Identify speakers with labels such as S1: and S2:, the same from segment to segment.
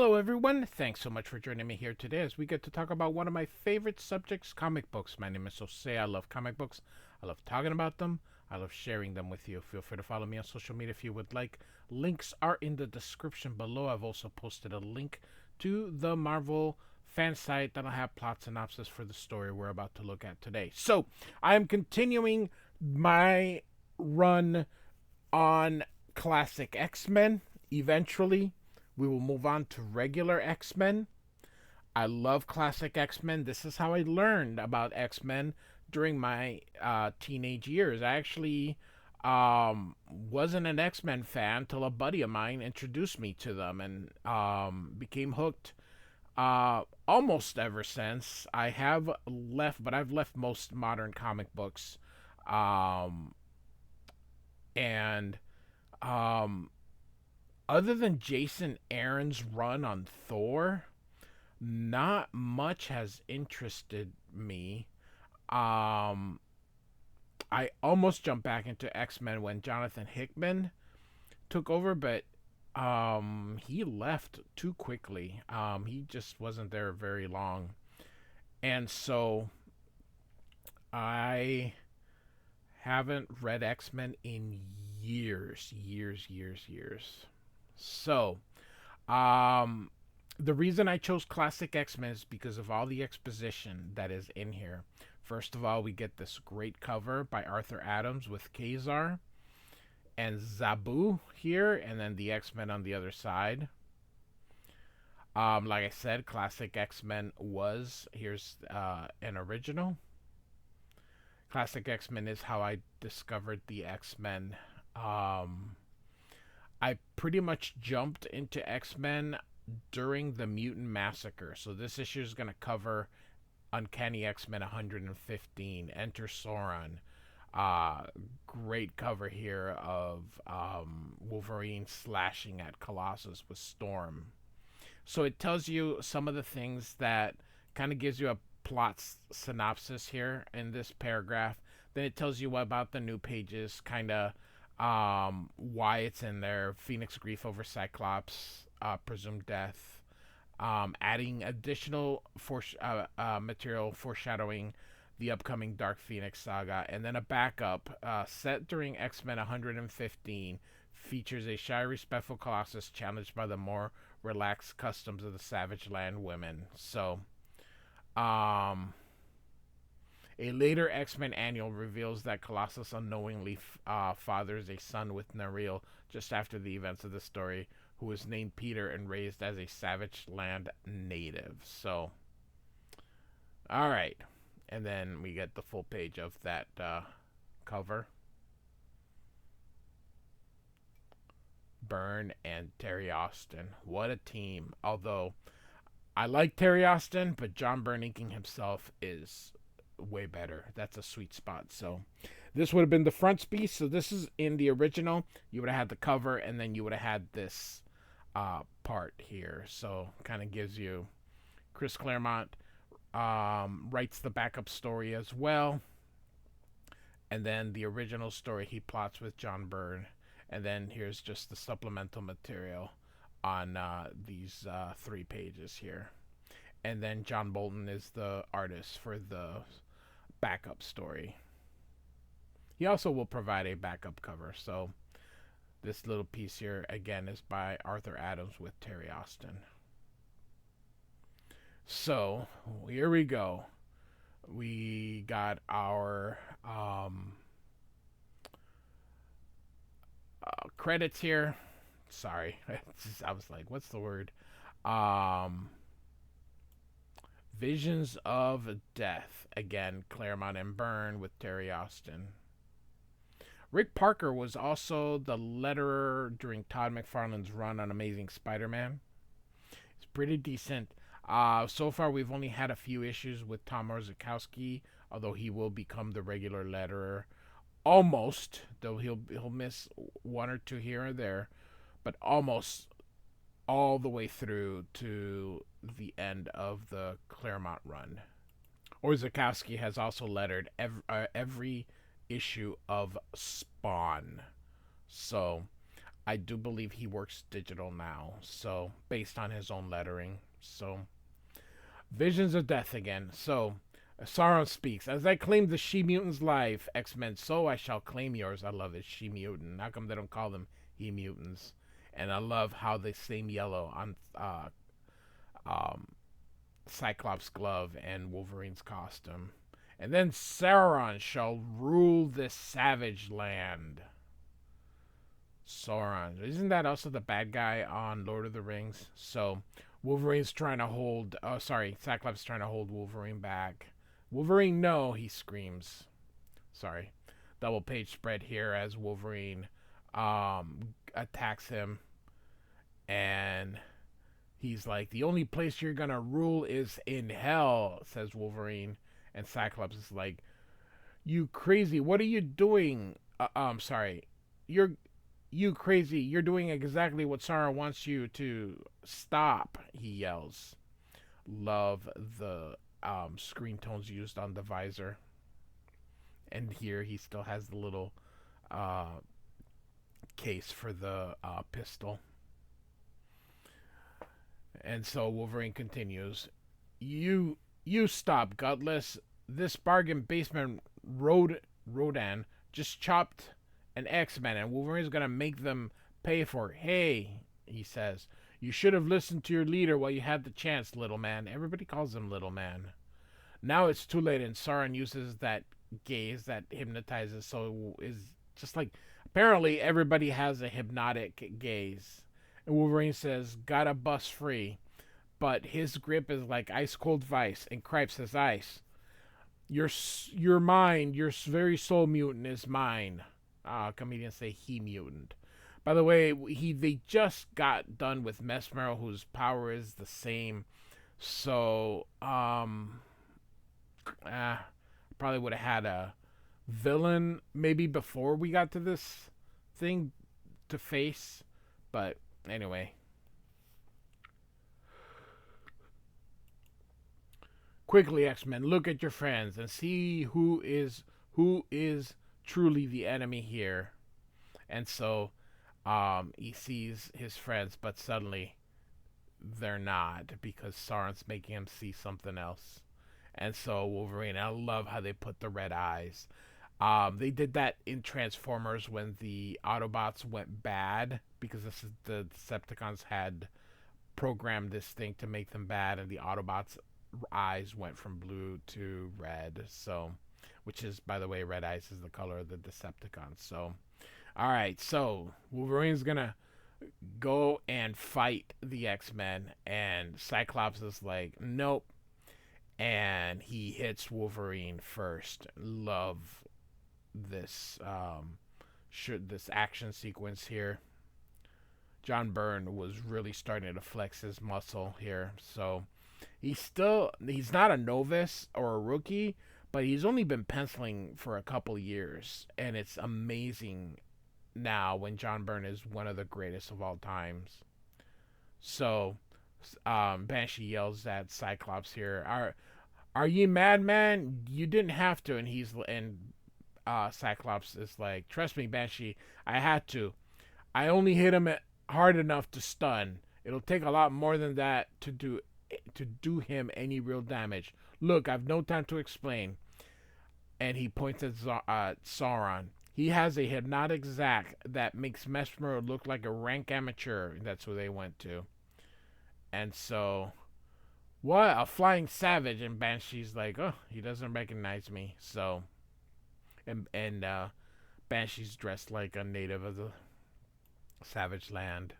S1: Hello, everyone. Thanks so much for joining me here today as we get to talk about one of my favorite subjects, comic books. My name is Jose. I love comic books. I love talking about them. I love sharing them with you. Feel free to follow me on social media if you would like. Links are in the description below. I've also posted a link to the Marvel fan site that'll have plot synopsis for the story we're about to look at today. So, I am continuing my run on classic X-Men. Eventually, we will move on to regular X-Men. I love classic X-Men. This is how I learned about X-Men during my teenage years. I actually wasn't an X-Men fan until a buddy of mine introduced me to them and became hooked almost ever since. I have left, but I've left most modern comic books. And um, Other than Jason Aaron's run on Thor, not much has interested me. Um, I almost jumped back into X Men when Jonathan Hickman took over, but he left too quickly. He just wasn't there very long, and so I haven't read X Men in years. So, um, the reason I chose classic X-Men is because of all the exposition that is in here. First of all, we get this great cover by Arthur Adams with Kazar and Zabu here, and then the X-Men on the other side. Like I said, classic X-Men was here's an original. Classic X-Men is how I discovered the X-Men. I pretty much jumped into X-Men during the Mutant Massacre. So this issue is going to cover Uncanny X-Men 115, Enter Sauron. Great cover here of Wolverine slashing at Colossus with Storm. So it tells you some of the things that kind of gives you a plot synopsis here in this paragraph. Then it tells you about the new pages, kind of why it's in there. Phoenix grief over Cyclops, presumed death, adding additional material foreshadowing the upcoming Dark Phoenix saga, and then a backup set during X-Men 115 features a shy, respectful Colossus challenged by the more relaxed customs of the Savage Land women. So, a later X-Men annual reveals that Colossus unknowingly fathers a son with Naril just after the events of the story, who was named Peter and raised as a Savage Land native. So, all right. And then we get the full page of that cover. Byrne and Terry Austin. What a team. Although, I like Terry Austin, but John Byrne inking himself is way better. That's a sweet spot. So this would have been the frontispiece. So this is in the original. You would have had the cover, and then you would have had this part here. So kind of gives you Chris Claremont writes the backup story as well, and then the original story he plots with John Byrne, and then here's just the supplemental material on these 3 pages here. And then John Bolton is the artist for the backup story. He also will provide a backup cover. So this little piece here, again, is by Arthur Adams with Terry Austin. So here we go. We got our credits here. Sorry. I was like, what's the word? Visions of Death. Again, Claremont and Byrne with Terry Austin. Rick Parker was also the letterer during Todd McFarlane's run on Amazing Spider-Man. It's pretty decent. So far, we've only had a few issues with Tom Orzechowski, although he will become the regular letterer. Almost, though he'll miss 1 or 2 here or there, but almost all the way through to the end of the Claremont run. Orzechowski has also lettered every issue of Spawn. So I do believe he works digital now, so based on his own lettering. So visions of death again. So Sauron speaks. As I claim the She-Mutant's life, X-Men, so I shall claim yours. I love this She-Mutant. How come they don't call them He-Mutants? And I love how they same yellow on um, Cyclops' glove and Wolverine's costume. And then Sauron shall rule this savage land. Sauron. Isn't that also the bad guy on Lord of the Rings? So Wolverine's trying to hold. Oh, sorry. Cyclops is trying to hold Wolverine back. Wolverine, no, he screams. Sorry. Double page spread here as Wolverine attacks him. And he's like, the only place you're going to rule is in hell, says Wolverine. And Cyclops is like, you crazy. What are you doing? Sorry. You crazy. You're doing exactly what Sauron wants you to stop, he yells. Love the screen tones used on the visor. And here he still has the little case for the pistol. And so Wolverine continues, You stop, gutless. This bargain basement Rodan just chopped an X-Men, and Wolverine's gonna make them pay for it. Hey, he says, you should have listened to your leader while you had the chance, little man. Everybody calls him little man. Now it's too late, and Sauron uses that gaze that hypnotizes, so is just like, apparently everybody has a hypnotic gaze. And Wolverine says, gotta bust free. But his grip is like ice cold vice, and Cripes says ice. Your mind, your very soul mutant is mine. Comedians say he mutant. By the way, they just got done with Mesmero, whose power is the same. So, probably would have had a villain maybe before we got to this thing to face. But anyway. Quickly, X-Men, look at your friends and see who is truly the enemy here. And so he sees his friends, but suddenly they're not, because Sauron's making him see something else. And so Wolverine, I love how they put the red eyes. They did that in Transformers when the Autobots went bad, because the Decepticons had programmed this thing to make them bad, and the Autobots' eyes went from blue to red. So, which is, by the way, red eyes is the color of the Decepticons. So, all right. So Wolverine's gonna go and fight the X-Men, and Cyclops is like, nope, and he hits Wolverine first. Love this this action sequence here. John Byrne was really starting to flex his muscle here. So he's not a novice or a rookie, but he's only been penciling for a couple years, and it's amazing now when John Byrne is one of the greatest of all times. So Banshee yells at Cyclops here, are you mad, man? You didn't have to. And Cyclops is like, trust me, Banshee, I had to. I only hit him hard enough to stun. It'll take a lot more than that to do him any real damage. Look, I've no time to explain. And he points at Sauron. He has a hypnotic Zack that makes Mesmer look like a rank amateur. That's who they went to. And so, what? A flying savage. And Banshee's like, oh, he doesn't recognize me. So, and Banshee's dressed like a native of the savage land.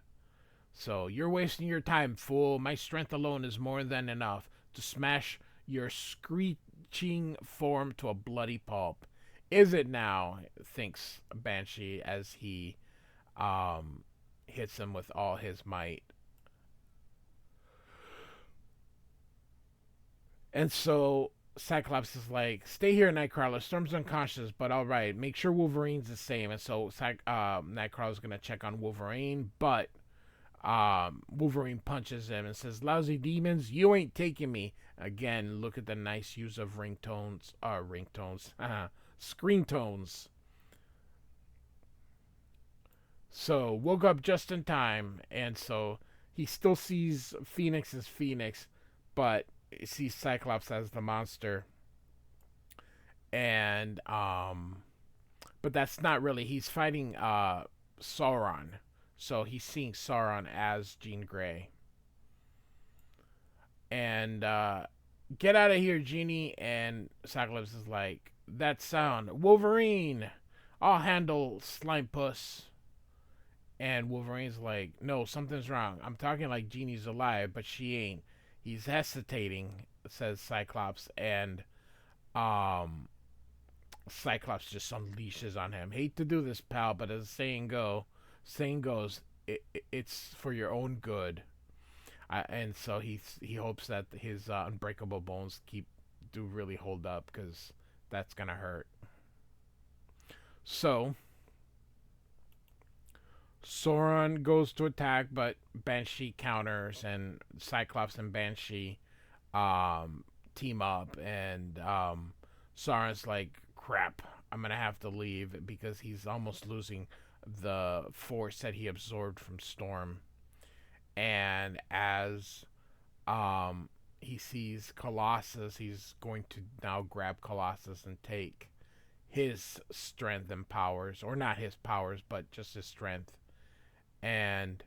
S1: So, you're wasting your time, fool. My strength alone is more than enough to smash your screeching form to a bloody pulp. Is it now? Thinks Banshee as he hits him with all his might. And so Cyclops is like, stay here, Nightcrawler. Storm's unconscious, but all right. Make sure Wolverine's the same. And so Nightcrawler's going to check on Wolverine, but Wolverine punches him and says, lousy demons, you ain't taking me. Again, look at the nice use of screen tones. So woke up just in time, and so he still sees Phoenix as Phoenix, but sees Cyclops as the monster. And but that's not really. He's fighting Sauron, so he's seeing Sauron as Jean Grey. And get out of here, Genie. And Cyclops is like, that sound, Wolverine. I'll handle Slime Puss. And Wolverine's like, no, something's wrong. I'm talking like Jeannie's alive, but she ain't. He's hesitating, says Cyclops, and um, Cyclops just unleashes on him. Hate to do this, pal, but as the saying goes, it's for your own good. And so he hopes that his unbreakable bones do really hold up, because that's gonna hurt. So Sauron goes to attack, but Banshee counters, and Cyclops and Banshee team up, and Sauron's like, crap, I'm gonna have to leave, because he's almost losing the force that he absorbed from Storm. And as he sees Colossus, he's going to now grab Colossus and take his strength and powers, or not his powers, but just his strength. And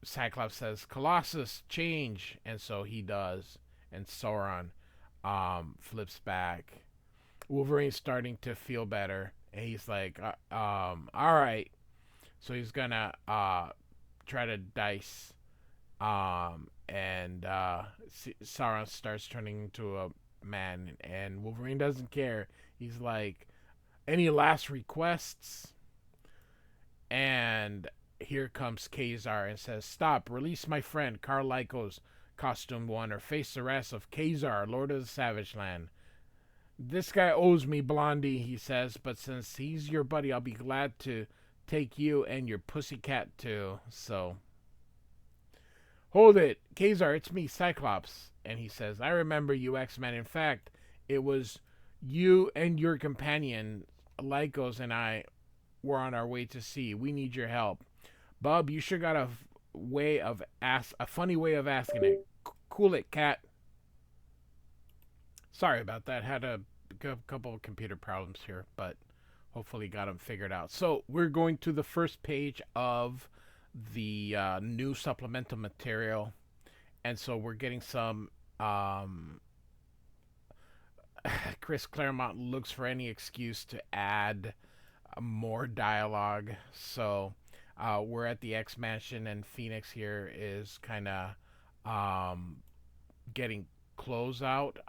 S1: Cyclops says, Colossus, change. And so he does. And Sauron flips back. Wolverine's starting to feel better. And he's like, all right. So he's going to try to dice. And Sauron starts turning into a man. And Wolverine doesn't care. He's like, any last requests? And here comes Kazar and says, stop, release my friend Carl Lycos, Costume One, or face the wrath of Kazar, Lord of the Savage Land. This guy owes me, Blondie, he says, but since he's your buddy, I'll be glad to take you and your pussycat too. So, hold it, Kazar, it's me, Cyclops. And he says, I remember you, X-Men. In fact, it was you and your companion, Lycos, and I were on our way to sea. We need your help. Bub, you sure got a funny way of asking it. Cool it, cat. Sorry about that. Had a couple of computer problems here, but hopefully got them figured out. So we're going to the first page of the new supplemental material, and so we're getting some. Chris Claremont looks for any excuse to add more dialogue. So we're at the X Mansion, and Phoenix here is kind of getting clothes out.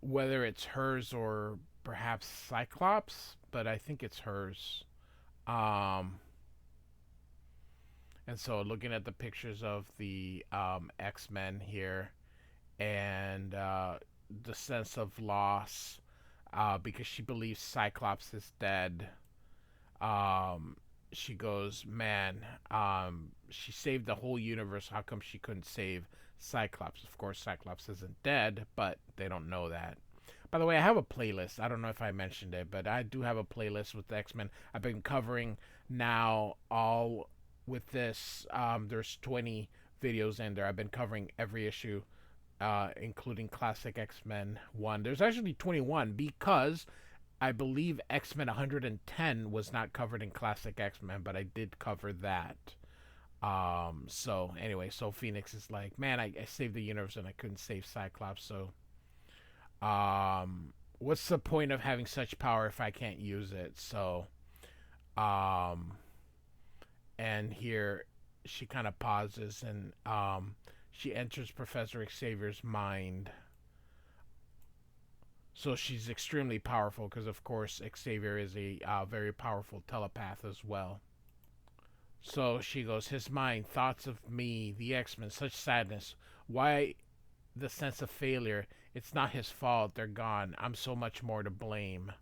S1: Whether it's hers or perhaps Cyclops, but I think it's hers. Um, and so looking at the pictures of the X-Men here, and the sense of loss, because she believes Cyclops is dead. She goes, man, she saved the whole universe. How come she couldn't save Cyclops? Of course, Cyclops isn't dead, but they don't know that. By the way, I have a playlist. I don't know if I mentioned it, but I do have a playlist with the X-Men. I've been covering now all with this. There's 20 videos in there. I've been covering every issue, including Classic X-Men 1. There's actually 21 because I believe X-Men 110 was not covered in Classic X-Men, but I did cover that. So anyway, so Phoenix is like, man, I saved the universe and I couldn't save Cyclops, so what's the point of having such power if I can't use it? So and here she kind of pauses, and she enters Professor Xavier's mind. So she's extremely powerful because, of course, Xavier is a very powerful telepath as well. So she goes, his mind, thoughts of me, the X-Men, such sadness. Why the sense of failure? It's not his fault. They're gone. I'm so much more to blame.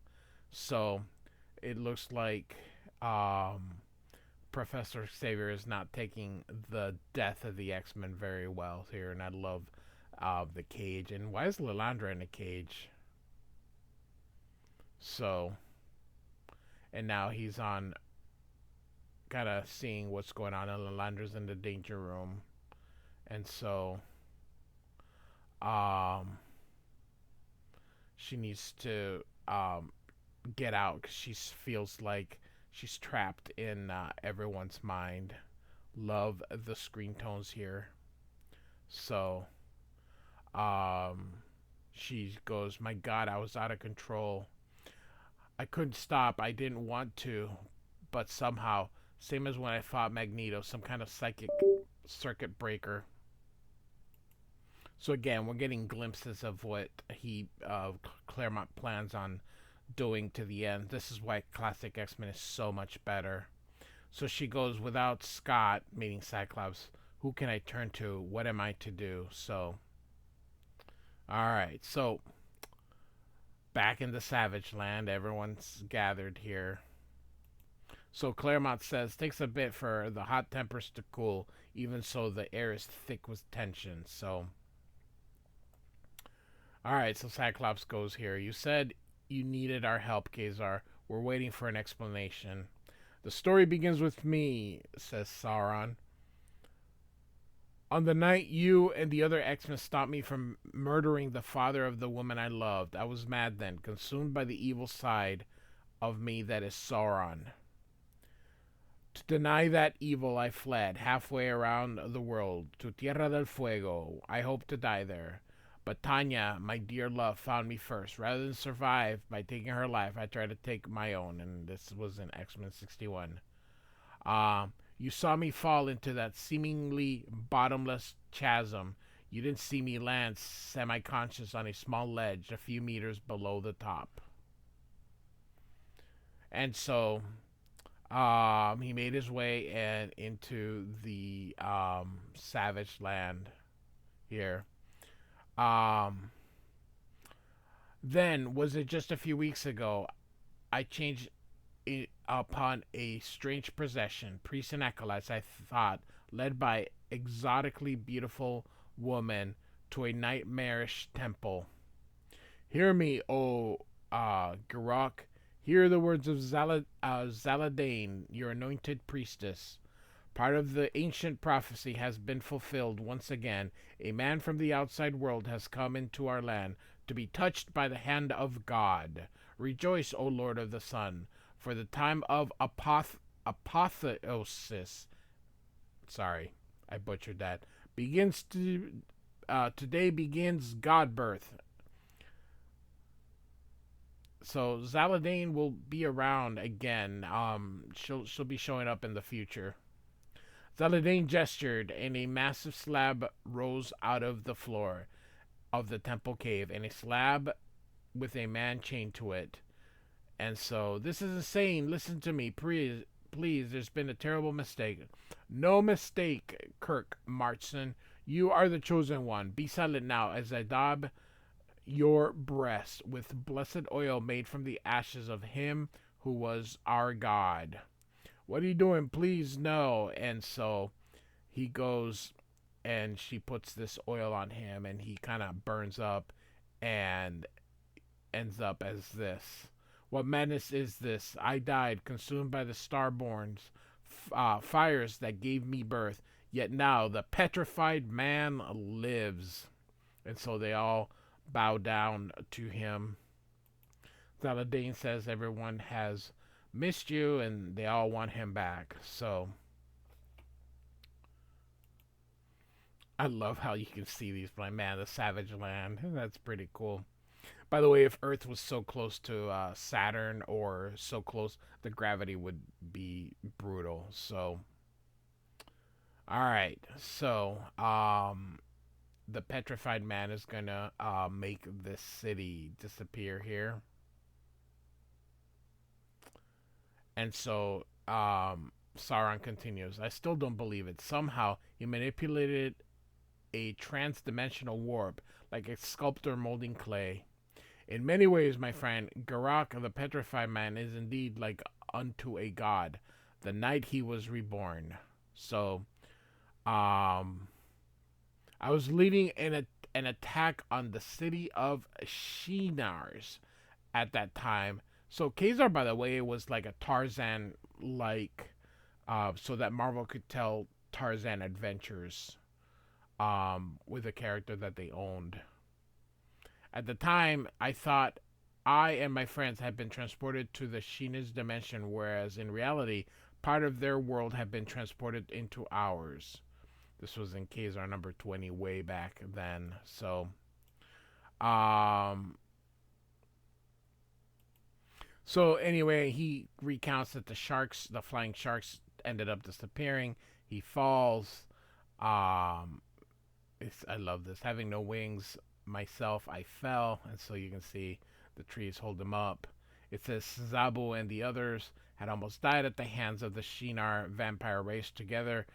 S1: So it looks like Professor Xavier is not taking the death of the X-Men very well here. And I love the cage. And why is Lilandra in a cage? So, and now he's on kind of seeing what's going on. And Lalandra's in the danger room, and so um, she needs to get out because she feels like she's trapped in everyone's mind. Love the screen tones here. So um, she goes, "My God, I was out of control. I couldn't stop. I didn't want to, but somehow, same as when I fought Magneto, some kind of psychic circuit breaker." So again, we're getting glimpses of what Claremont plans on doing to the end. This is why classic X-Men is so much better. So she goes, "Without Scott," meaning Cyclops, "who can I turn to? What am I to do?" So, all right. So back in the Savage Land, everyone's gathered here. So Claremont says, "Takes a bit for the hot tempers to cool. Even so, the air is thick with tension." So, all right. So Cyclops goes here. "You said you needed our help, Kazar. We're waiting for an explanation." "The story begins with me," says Sauron. "On the night you and the other X-Men stopped me from murdering the father of the woman I loved. I was mad then, consumed by the evil side of me that is Sauron. To deny that evil, I fled halfway around the world to Tierra del Fuego. I hoped to die there. But Tanya, my dear love, found me first. Rather than survive by taking her life, I tried to take my own." And this was in X-Men 61. "You saw me fall into that seemingly bottomless chasm. You didn't see me land semi-conscious on a small ledge a few meters below the top." And so he made his way into the Savage Land here. Um, then, was it just a few weeks ago, I changed upon a strange procession, priests and acolytes, I thought, led by exotically beautiful woman to a nightmarish temple. "Hear me, O Garok. Hear the words of Zaladane, your anointed priestess. Part of the ancient prophecy has been fulfilled once again. A man from the outside world has come into our land to be touched by the hand of God. Rejoice, O Lord of the Sun, for the time of apotheosis," sorry, I butchered that, "begins to today begins God birth." So Zaladane will be around again. She'll be showing up in the future. Zaladane gestured, and a massive slab rose out of the floor of the temple cave, and a slab with a man chained to it. And so, "This is insane. Listen to me, please. Please, there's been a terrible mistake." "No mistake, Kirk Marchson. You are the chosen one. Be silent now as I dab your breast with blessed oil made from the ashes of him who was our God." "What are you doing? Please, no." And so he goes and she puts this oil on him, and he kind of burns up and ends up as this. "What madness is this? I died, consumed by the starborns, fires that gave me birth. Yet now the petrified man lives." And so they all bow down to him. Zaladane says everyone has missed you, and they all want him back. So I love how you can see these, like, man, the Savage Land. That's pretty cool. By the way, if Earth was so close to Saturn or so close, the gravity would be brutal. So, all right. So, the petrified man is gonna make this city disappear here, and so Sauron continues. "I still don't believe it. Somehow he manipulated a trans-dimensional warp, like a sculptor molding clay. In many ways, my friend, Garak, the petrified man, is indeed like unto a god. The night he was reborn." So, "I was leading an attack on the city of Shinars at that time, So Kazar, by the way, it was like a Tarzan like, so that Marvel could tell Tarzan adventures with a character that they owned. At the time, I thought I and my friends had been transported to the Sheena's dimension, whereas in reality, part of their world had been transported into ours. This was in Kazar number 20 way back then. Um, so anyway, he recounts that the flying sharks, ended up disappearing. He falls. Um, I love this. Having no wings myself, I fell, and so you can see the trees hold him up. It says Zabu and the others had almost died at the hands of the Shinar vampire race. Together,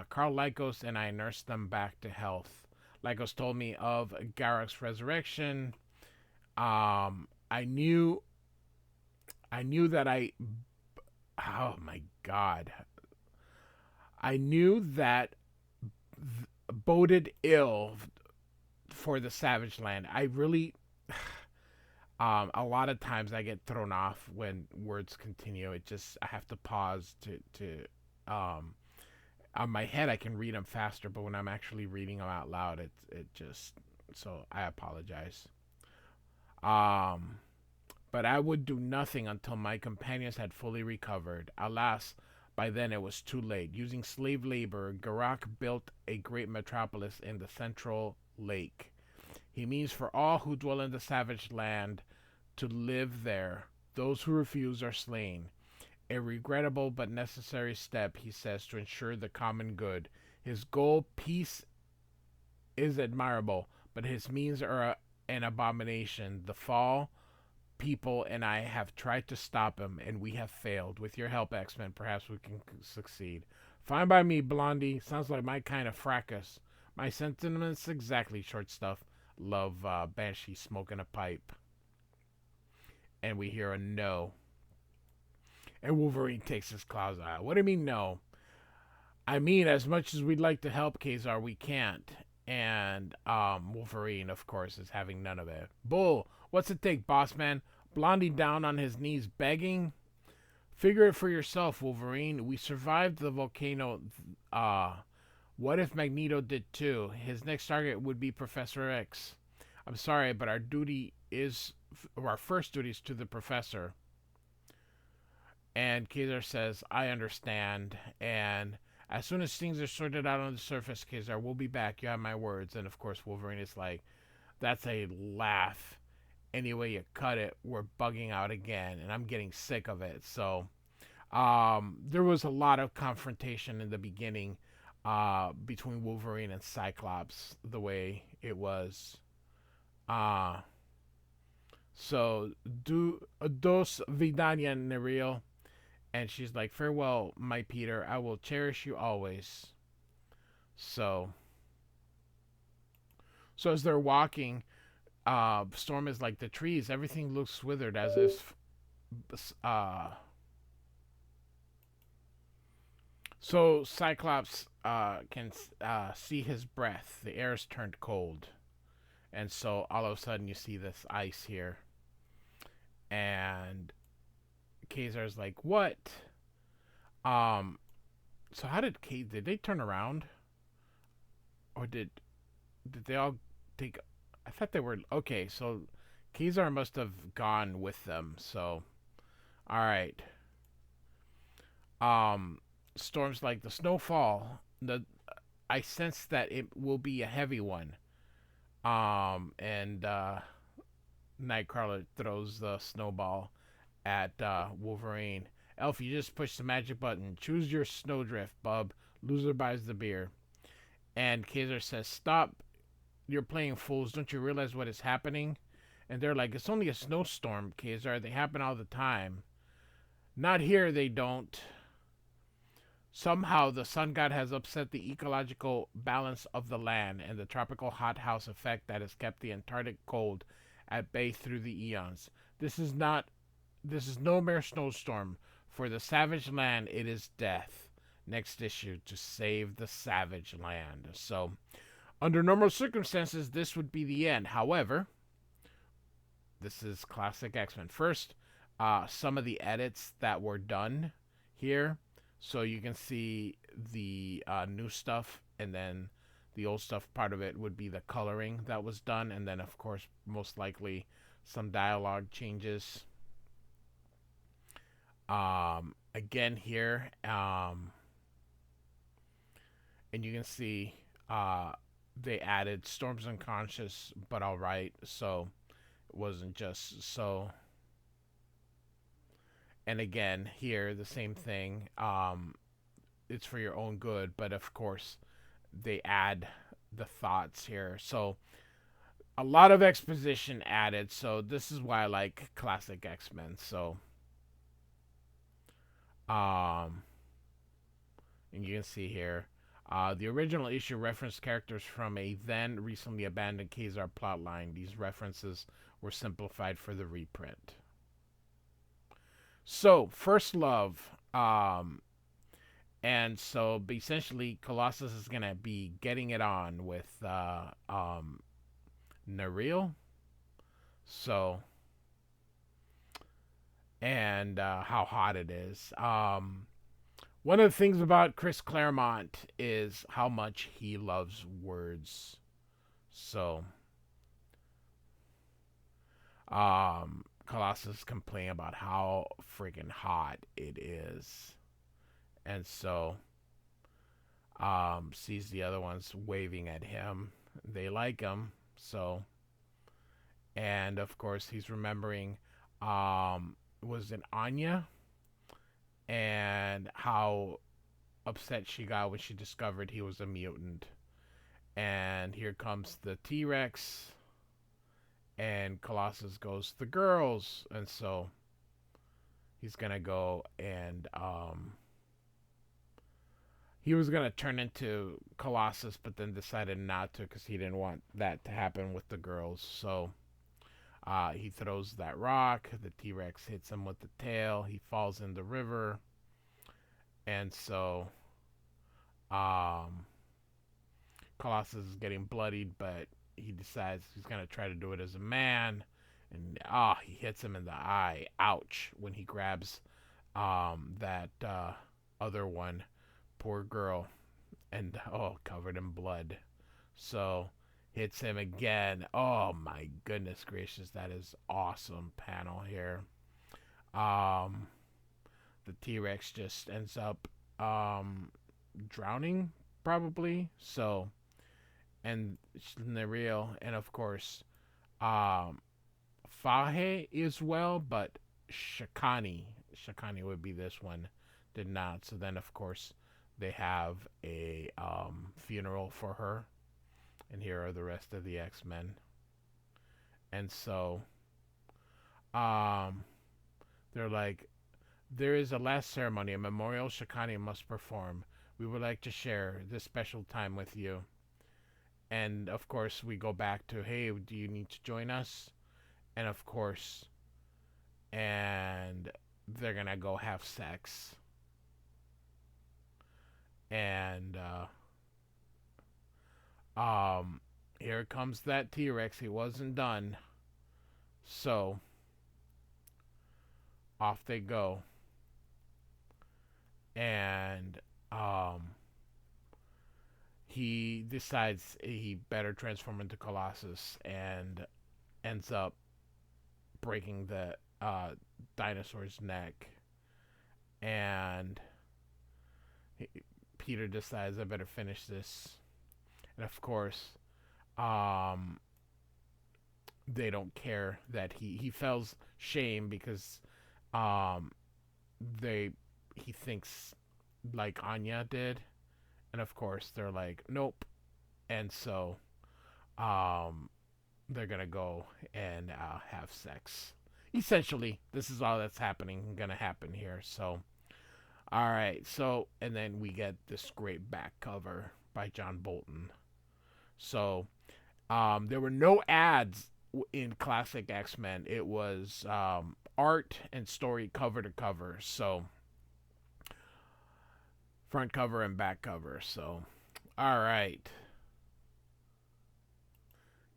S1: Carl Lycos and I nursed them back to health. Lycos told me of Garak's resurrection. I knew that oh my god, I knew that boded ill for the Savage Land. I really, a lot of times I get thrown off when words continue. I have to pause on my head I can read them faster, but when I'm actually reading them out loud, so I apologize. Um, but I would do nothing until my companions had fully recovered. Alas, by then it was too late. Using slave labor, Garak built a great metropolis in the central lake. He means for all who dwell in the savage land to live there. Those who refuse are slain. A regrettable but necessary step, he says, to ensure the common good. His goal, peace, is admirable, but his means are an abomination. The fall people and I have tried to stop him, and we have failed. With your help, X-Men, perhaps we can succeed. Fine by me, Blondie. Sounds like my kind of fracas. My sentiments exactly, short stuff. Love, Banshee smoking a pipe. And we hear a no. And Wolverine takes his claws out. What do you mean no? I mean, as much as we'd like to help Kazar, we can't. And Wolverine, of course, is having none of it. Bull, what's it take, boss man? Blondie down on his knees begging? Figure it for yourself, Wolverine. We survived the volcano. What if Magneto did too? His next target would be Professor X. I'm sorry, but our first duty is to the Professor. And Kazar says, I understand. And as soon as things are sorted out on the surface, Kazar, we'll be back. You have my words. And of course, Wolverine is like, that's a laugh. Any way you cut it, we're bugging out again. And I'm getting sick of it. So there was a lot of confrontation in the beginning between Wolverine and Cyclops, the way it was. So, dos vidania Neril. And she's like, farewell, my Peter. I will cherish you always. So as they're walking, Storm is like, the trees, everything looks withered as if... So Cyclops can see his breath. The air's turned cold. And so all of a sudden you see this ice here. And Kazar's like, what? So how did they turn around? Or did they all take... I thought they were... Okay, so Kazar must have gone with them, so... Alright. Storm's like, the snowfall, I sense that it will be a heavy one. And Nightcrawler throws the snowball at Wolverine. Elf, you just push the magic button. Choose your snowdrift, bub. Loser buys the beer. And Kazar says, stop. You're playing fools. Don't you realize what is happening? And they're like, it's only a snowstorm, Kazar. They happen all the time. Not here, they don't. Somehow, the sun god has upset the ecological balance of the land and the tropical hothouse effect that has kept the Antarctic cold at bay through the eons. This is no mere snowstorm. For the savage land, it is death. Next issue, to save the savage land. So, under normal circumstances, this would be the end. However, this is classic X-Men. First, some of the edits that were done here. So you can see the new stuff, and then the old stuff. Part of it would be the coloring that was done, and then of course most likely some dialogue changes. Again here, and you can see they added Storm's unconscious, but all right. So it wasn't just so. And again here the same thing. It's for your own good, but of course they add the thoughts here. So a lot of exposition added. So this is why I like classic X-Men. So um and you can see here the original issue referenced characters from a then recently abandoned Kazar plotline. These references were simplified for the reprint. So, First Love. And so essentially Colossus is going to be getting it on with Nareel. So, and how hot it is. One of the things about Chris Claremont is how much he loves words. So, Colossus complain about how freaking hot it is. And so, sees the other ones waving at him. They like him. So, and of course, he's remembering, was it Anya? And how upset she got when she discovered he was a mutant. And here comes the T-Rex. And Colossus goes, the girls. And so he's going to go and he was going to turn into Colossus, but then decided not to because he didn't want that to happen with the girls. So he throws that rock. The T-Rex hits him with the tail. He falls in the river. And so Colossus is getting bloodied, but he decides he's going to try to do it as a man. And he hits him in the eye. Ouch. When he grabs that other one. Poor girl. And covered in blood. So hits him again. Oh my goodness gracious, that is awesome panel here. The T-Rex just ends up drowning probably. So, and Nareel, and of course Fahe as well, but Shakani would be this one, did not. So then of course they have a funeral for her. And here are the rest of the X-Men. And so, they're like, there is a last ceremony, a memorial Shakani must perform. We would like to share this special time with you. And of course, we go back to, hey, do you need to join us? And of course, and they're going to go have sex. And, here comes that T-Rex. He wasn't done. So, off they go. And, he decides he better transform into Colossus and ends up breaking the, dinosaur's neck. And Peter decides, I better finish this. And of course, they don't care that he feels shame because he thinks like Anya did, and of course they're like nope, and so they're gonna go and have sex. Essentially, this is all that's gonna happen here. So, all right, so and then we get this great back cover by John Bolton. So, there were no ads in classic X-Men. It was art and story cover to cover. So, front cover and back cover. So, all right.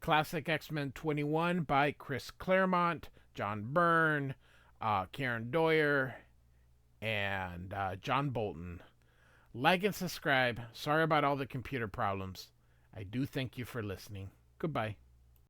S1: Classic X-Men 21 by Chris Claremont, John Byrne, Karen Doyer, and John Bolton. Like and subscribe. Sorry about all the computer problems. I do thank you for listening. Goodbye.